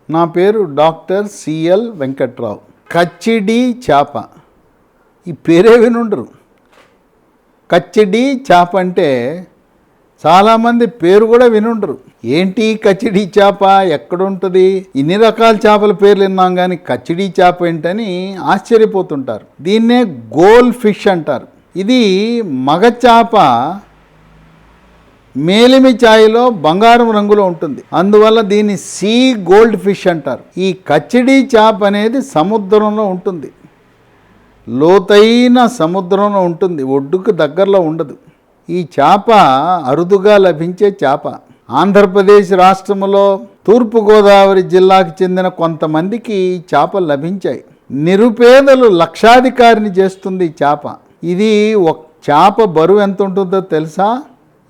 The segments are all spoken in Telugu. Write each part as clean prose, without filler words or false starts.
నా పేరు డాక్టర్.Cl వెంకట్ రావు. కచ్చిడి చేప, ఈ పేరే వినుండరు. కచ్చిడి చేప అంటే చాలామంది పేరు కూడా వినుండరు. ఏంటి కచ్చిడి చేప, ఎక్కడుంటుంది? ఇన్ని రకాల చేపల పేర్లు విన్నాం కానీ కచ్చిడి చేప ఏంటని ఆశ్చర్యపోతుంటారు. దీన్నే గోల్ ఫిష్ అంటారు. ఇది మగ చేప మేలిమి ఛాయలో బంగారం రంగులో ఉంటుంది. అందువల్ల దీన్ని సీ గోల్డ్ ఫిష్ అంటారు. ఈ కచ్చిడి చేప అనేది సముద్రంలో ఉంటుంది, లోతైన సముద్రంలో ఉంటుంది, ఒడ్డుకు దగ్గరలో ఉండదు. ఈ చేప అరుదుగా లభించే చేప. ఆంధ్రప్రదేశ్ రాష్ట్రంలో తూర్పుగోదావరి జిల్లాకు చెందిన కొంతమందికి ఈ చేపలు లభించాయి. నిరుపేదలు లక్షాధికారిని చేస్తుంది ఈ చేప. ఇది ఒక చేప బరువు ఎంత ఉంటుందో తెలుసా?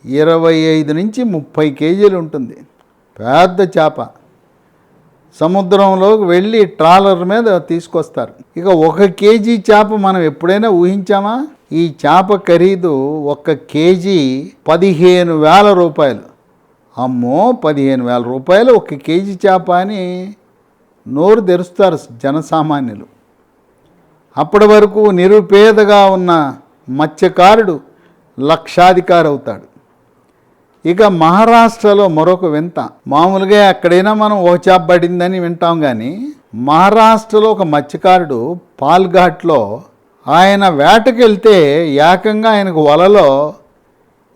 25 నుంచి 30 కేజీలు ఉంటుంది. పెద్ద చేప. సముద్రంలోకి వెళ్ళి ట్రాలర్ మీద తీసుకొస్తారు. ఇక 1 కేజీ చేప మనం ఎప్పుడైనా ఊహించామా? ఈ చేప ఖరీదు 1 కేజీ 15,000 రూపాయలు. అమ్మో, 15,000 రూపాయలు 1 కేజీ చేప అని నోరు తెరుస్తారు జనసామాన్యులు. అప్పటి వరకు నిరుపేదగా ఉన్న మత్స్యకారుడు లక్షాధికారి అవుతాడు. ఇక మహారాష్ట్రలో మరొక వింత. మామూలుగా ఎక్కడైనా మనం ఓ చేప పడిందని వింటాం, కానీ మహారాష్ట్రలో ఒక మత్స్యకారుడు పాల్ఘాట్లో ఆయన వేటకెళ్తే ఏకంగా ఆయనకు వలలో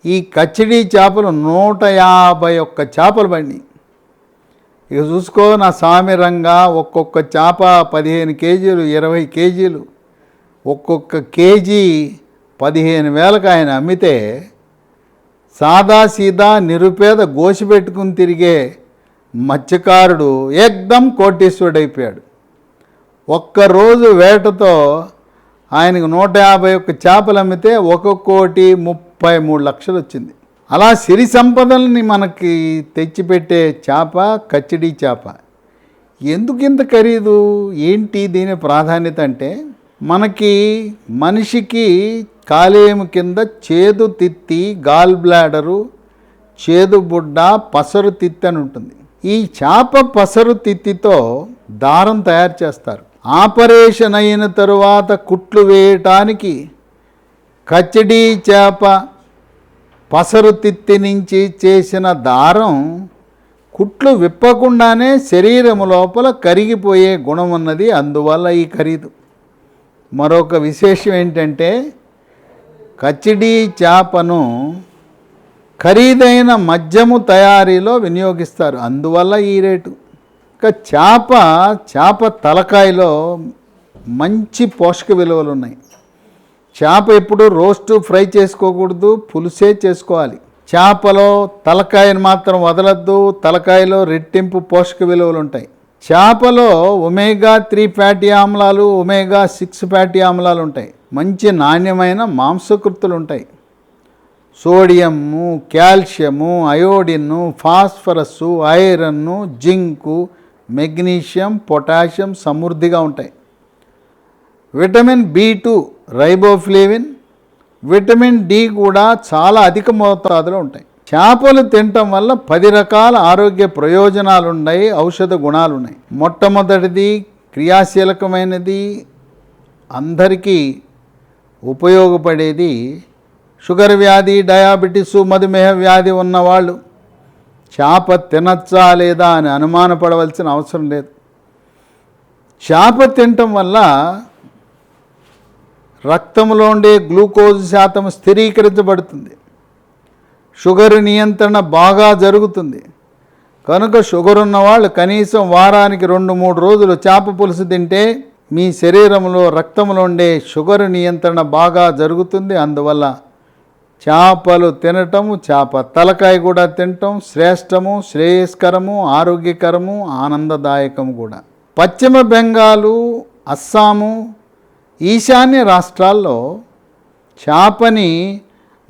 ఈ కచ్చిడి చేపలు 151 చేపలు పడినాయి. ఇక చూసుకో నా స్వామి రంగా, ఒక్కొక్క చేప 15 కేజీలు 20 కేజీలు, ఒక్కొక్క కేజీ 15,000కు ఆయన అమ్మితే సాదా సీదా నిరుపేద గోసి పెట్టుకుని తిరిగే మత్స్యకారుడు ఏకదం కోటీశ్వరుడైపోయాడు. ఒక్కరోజు వేటతో ఆయనకు 151 చేపలు అమ్మితే 1,33,00,000 వచ్చింది. అలా సిరి సంపదల్ని మనకి తెచ్చిపెట్టే చేప కచ్చిడి చేప. ఎందుకు ఇంత ఖరీదు? ఏంటి దీని ప్రాధాన్యత అంటే, మనకి మనిషికి కాలేయం కింద చేదు తిత్తి, గాల్ బ్లాడరు, చేదు బుడ్డ, పసరు తిత్తి అని ఉంటుంది. ఈ చేప పసరు తిత్తితో దారం తయారు చేస్తారు. ఆపరేషన్ అయిన తరువాత కుట్లు వేయటానికి కచ్చిడి చేప పసరు తిత్తి నుంచి చేసిన దారం కుట్లు విప్పకుండానే శరీరం లోపల కరిగిపోయే గుణం ఉన్నది. అందువల్ల ఈ ఖరీదు. మరొక విశేషం ఏంటంటే, కచ్చిడి చేపను ఖరీదైన మద్యము తయారీలో వినియోగిస్తారు. అందువల్ల ఈ రేటు. ఇక చేప తలకాయలో మంచి పోషక విలువలు ఉన్నాయి. చేప ఎప్పుడు రోస్టు ఫ్రై చేసుకోకూడదు, పులుసే చేసుకోవాలి. చేపలో తలకాయను మాత్రం వదలద్దు. తలకాయలో రెట్టింపు పోషక విలువలు ఉంటాయి. చేపలో ఒమేగా-3 ఫ్యాటీ ఆమ్లాలు, ఒమేగా-6 ఫ్యాటీ ఆమ్లాలు ఉంటాయి. మంచి నాణ్యమైన మాంసకృతులు ఉంటాయి. Sodium, calcium, iodine, phosphorus, iron, zinc, magnesium, potassium సమృద్ధిగా ఉంటాయి. Vitamin B2, riboflavin, vitamin D కూడా చాలా అధిక మోతాదులో ఉంటాయి. చేపలు తినటం వల్ల 10 రకాల ఆరోగ్య ప్రయోజనాలు ఉన్నాయి, ఔషధ గుణాలు ఉన్నాయి. మొట్టమొదటిది క్రియాశీలకమైనది, అందరికీ ఉపయోగపడేది. షుగర్ వ్యాధి, డయాబెటీస్, మధుమేహ వ్యాధి ఉన్నవాళ్ళు చేప తినచ్చా లేదా అని అనుమానపడవలసిన అవసరం లేదు. చేప తినటం వల్ల రక్తంలో ఉండే గ్లూకోజ్ శాతం స్థిరీకరించబడుతుంది. షుగర్ నియంత్రణ బాగా జరుగుతుంది. కనుక షుగర్ ఉన్నవాళ్ళు కనీసం వారానికి 2-3 రోజులు చేప పులుసు తింటే మీ శరీరంలో రక్తంలో ఉండే షుగర్ నియంత్రణ బాగా జరుగుతుంది. అందువల్ల చేపలు తినటము, చేప తలకాయ కూడా తినటం శ్రేష్టము, శ్రేయస్కరము, ఆరోగ్యకరము, ఆనందదాయకము కూడా. పశ్చిమ బెంగాలు, అస్సాము, ఈశాన్య రాష్ట్రాల్లో చేపని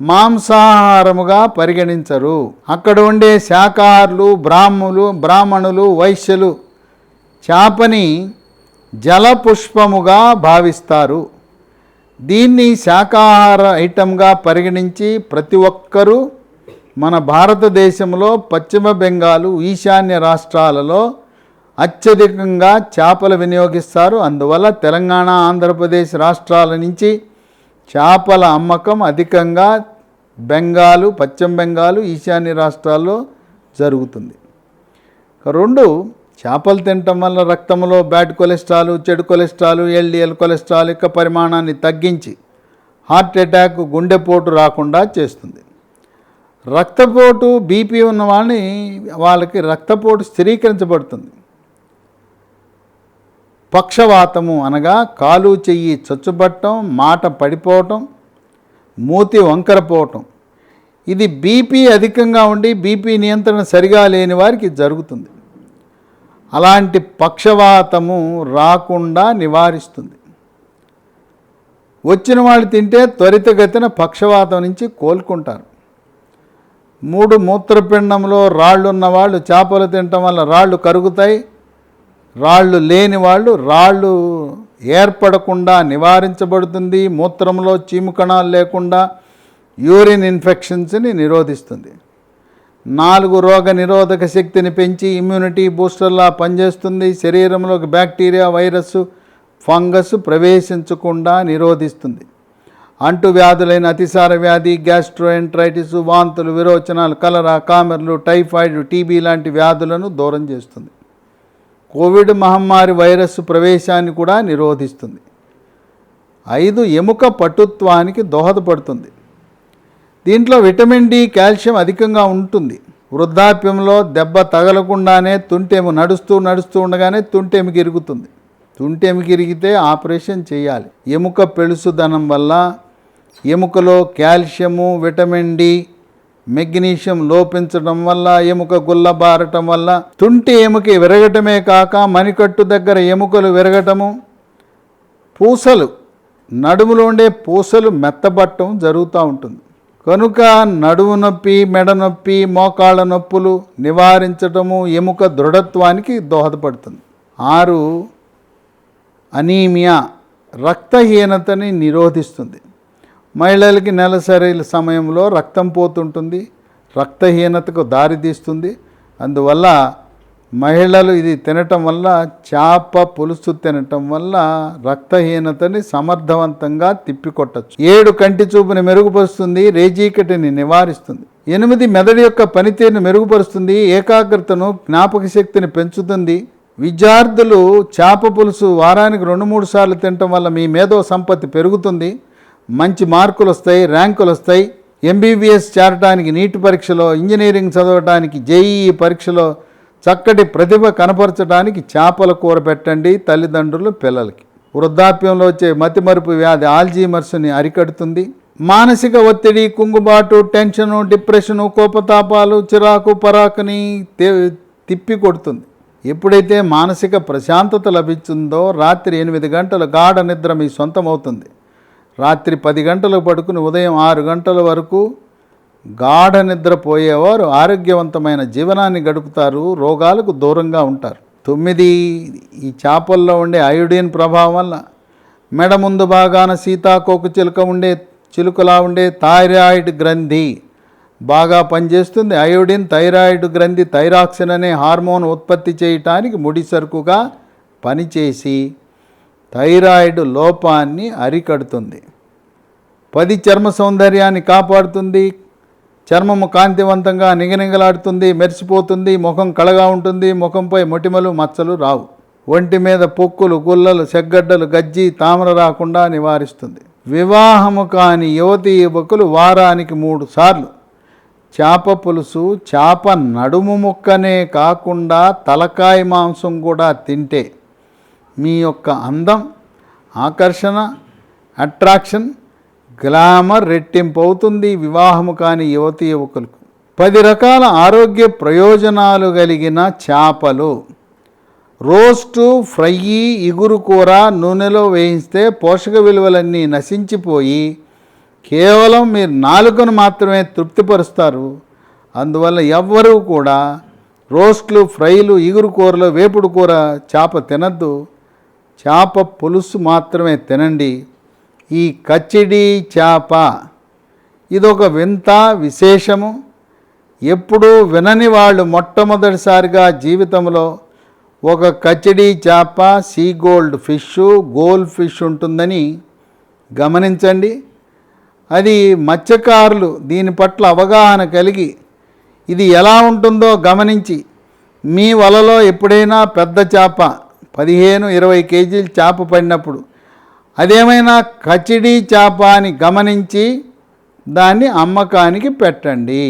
మాంసాహారముగా పరిగణించరు. అక్కడ ఉండే శాకాహారులు, బ్రాహ్మణులు, వైశ్యులు చేపని జలపుష్పముగా భావిస్తారు. దీన్ని శాకాహార ఐటంగా పరిగణించి ప్రతి ఒక్కరూ మన భారతదేశంలో పశ్చిమ బెంగాలు, ఈశాన్య రాష్ట్రాలలో అత్యధికంగా చేపలు వినియోగిస్తారు. అందువల్ల తెలంగాణ, ఆంధ్రప్రదేశ్ రాష్ట్రాల నుంచి చేపల అమ్మకం అధికంగా బెంగాలు, పశ్చిమ బెంగాలు, ఈశాన్య రాష్ట్రాల్లో జరుగుతుంది. 2, చేపలు తినటం వల్ల రక్తంలో బ్యాడ్ కొలెస్ట్రాల్, చెడు కొలెస్ట్రాల్, ఎల్డిఎల్ కొలెస్ట్రాల్ యొక్క పరిమాణాన్ని తగ్గించి హార్ట్ అటాక్, గుండెపోటు రాకుండా చేస్తుంది. రక్తపోటు, బీపీ ఉన్న వాళ్ళకి రక్తపోటు స్థిరీకరించబడుతుంది. పక్షవాతము అనగా కాలు చెయ్యి చచ్చుబట్టం, మాట పడిపోవటం, మూతి వంకరపోవటం, ఇది బీపీ అధికంగా ఉండి బీపీ నియంత్రణ సరిగా లేని వారికి జరుగుతుంది. అలాంటి పక్షవాతము రాకుండా నివారిస్తుంది. వచ్చిన వాళ్ళు తింటే త్వరితగతిన పక్షవాతం నుంచి కోలుకుంటారు. 3, మూత్రపిండంలో రాళ్ళు ఉన్నవాళ్ళు చేపలు తినటం వల్ల రాళ్ళు కరుగుతాయి. రాళ్ళు లేని వాళ్ళు రాళ్ళు ఏర్పడకుండా నివారించబడుతుంది. మూత్రంలో చీము కణాలు లేకుండా యూరిన్ ఇన్ఫెక్షన్స్ని నిరోధిస్తుంది. 4, రోగ నిరోధక శక్తిని పెంచి ఇమ్యూనిటీ బూస్టర్లా పనిచేస్తుంది. శరీరంలోకి బ్యాక్టీరియా, వైరస్, ఫంగస్ ప్రవేశించకుండా నిరోధిస్తుంది. అంటువ్యాధులైన అతిసార వ్యాధి, గ్యాస్ట్రోఎంట్రైటిస్, వాంతులు, విరోచనాలు, కలరా, కామెర్లు, టైఫాయిడ్, టీబీ లాంటి వ్యాధులను దూరం చేస్తుంది. కోవిడ్ మహమ్మారి వైరస్ ప్రవేశాన్ని కూడా నిరోధిస్తుంది. 5, ఎముక పటుత్వానికి దోహదపడుతుంది. దీంట్లో విటమిన్ డి, కాల్షియం అధికంగా ఉంటుంది. వృద్ధాప్యంలో దెబ్బ తగలకుండానే తుంటెము నడుస్తూ ఉండగానే తుంటెముకి ఇరుగుతుంది. తుంటెముకి ఇరిగితే ఆపరేషన్ చేయాలి. ఎముక పెళుసుదనం వల్ల ఎముకలో కాల్షియము, విటమిన్ డి, మెగ్నీషియం లోపించడం వల్ల ఎముక గుల్లబారటం వల్ల తుంటి ఎముక విరగటమే కాక మణికట్టు దగ్గర ఎముకలు విరగటము, పూసలు, నడుములో ఉండే పూసలు మెత్తబట్టడం జరుగుతూ ఉంటుంది. కనుక నడుము నొప్పి, మెడ నొప్పి, మోకాళ్ళ నొప్పులు నివారించటము ఎముక దృఢత్వానికి దోహదపడుతుంది. 6, అనీమియా, రక్తహీనతని నిరోధిస్తుంది. మహిళలకి నెలసరి సమయంలో రక్తం పోతుంటుంది, రక్తహీనతకు దారితీస్తుంది. అందువల్ల మహిళలు ఇది తినటం వల్ల, చేప పులుసు తినటం వల్ల రక్తహీనతని సమర్థవంతంగా తిప్పికొట్టచ్చు. 7, కంటి చూపుని మెరుగుపరుస్తుంది, రేజీకటిని నివారిస్తుంది. 8, మెదడు యొక్క పనితీరును మెరుగుపరుస్తుంది, ఏకాగ్రతను, జ్ఞాపక శక్తిని పెంచుతుంది. విద్యార్థులు చేప పులుసు వారానికి 2-3 సార్లు తినటం వల్ల మీ మేధో సంపత్తి పెరుగుతుంది, మంచి మార్కులు వస్తాయి, ర్యాంకులు వస్తాయి. ఎంబీబీఎస్ చేరటానికి నీట్ పరీక్షలో, ఇంజనీరింగ్ చదవడానికి జేఈఈ పరీక్షలో చక్కటి ప్రతిభ కనపరచడానికి చేపల కూర పెట్టండి తల్లిదండ్రులు పిల్లలకి. వృద్ధాప్యంలో వచ్చే మతిమరుపు వ్యాధి ఆల్జీమర్స్ని అరికడుతుంది. మానసిక ఒత్తిడి, కుంగుబాటు, టెన్షను, డిప్రెషను, కోపతాపాలు, చిరాకు, పరాకుని తిప్పికొడుతుంది. ఎప్పుడైతే మానసిక ప్రశాంతత లభించిందో రాత్రి 8 గంటల గాఢ నిద్ర మీ సొంతమవుతుంది. రాత్రి 10 గంటలకు పడుకుని ఉదయం 6 గంటల వరకు గాఢ నిద్రపోయేవారు ఆరోగ్యవంతమైన జీవనాన్ని గడుపుతారు, రోగాలకు దూరంగా ఉంటారు. 9, ఈ చేపల్లో ఉండే అయోడిన్ ప్రభావం వల్ల మెడ ముందు భాగాన సీతాకోక చిలుకలా ఉండే థైరాయిడ్ గ్రంథి బాగా పనిచేస్తుంది. అయోడిన్ థైరాయిడ్ గ్రంథి థైరాక్సిన్ అనే హార్మోన్ ఉత్పత్తి చేయటానికి ముడిసరుకుగా పనిచేసి థైరాయిడ్ లోపాన్ని అరికడుతుంది. 10, చర్మ సౌందర్యాన్ని కాపాడుతుంది. చర్మము కాంతివంతంగా నిగనిగలాడుతుంది, మెరిసిపోతుంది. ముఖం కళగా ఉంటుంది, ముఖంపై మొటిమలు, మచ్చలు రావు. ఒంటి మీద పొక్కులు, గుల్లలు, సెగ్గడ్డలు, గజ్జి, తామర రాకుండా నివారిస్తుంది. వివాహము కాని యువతీ యువకులు వారానికి 3 సార్లు చేప పులుసు, చేప నడుము ముక్కనే కాకుండా తలకాయ మాంసం కూడా తింటే మీ యొక్క అందం, ఆకర్షణ, అట్రాక్షన్, గ్లామర్ రెట్టింపు అవుతుంది. వివాహము కాని యువతీ యువకులకు 10 రకాల ఆరోగ్య ప్రయోజనాలు కలిగిన చేపలు. రోస్టు, ఫ్రై, ఇగురు కూర, నూనెలో వేయిస్తే పోషక విలువలన్నీ నశించిపోయి కేవలం మీరు నాలుకను మాత్రమే తృప్తిపరుస్తారు. అందువల్ల ఎవ్వరూ కూడా రోస్ట్లు, ఫ్రైలు, ఇగురు కూరలు, వేపుడు కూర చేప తినద్దు. చేప పులుసు మాత్రమే తినండి. ఈ కచ్చిడి చేప ఇదొక వింత విశేషము. ఎప్పుడూ వినని వాళ్ళు మొట్టమొదటిసారిగా జీవితంలో ఒక కచిడి చేప, see gold fish, gold fish ఉంటుందని గమనించండి. అది మత్స్యకారులు దీని పట్ల అవగాహన కలిగి ఇది ఎలా ఉంటుందో గమనించి మీ వలలో ఎప్పుడైనా పెద్ద చేప 15-20 కేజీలు చేప పడినప్పుడు అదేమైనా కచిడి చేప అని గమనించి దాన్ని అమ్మకానికి పెట్టండి.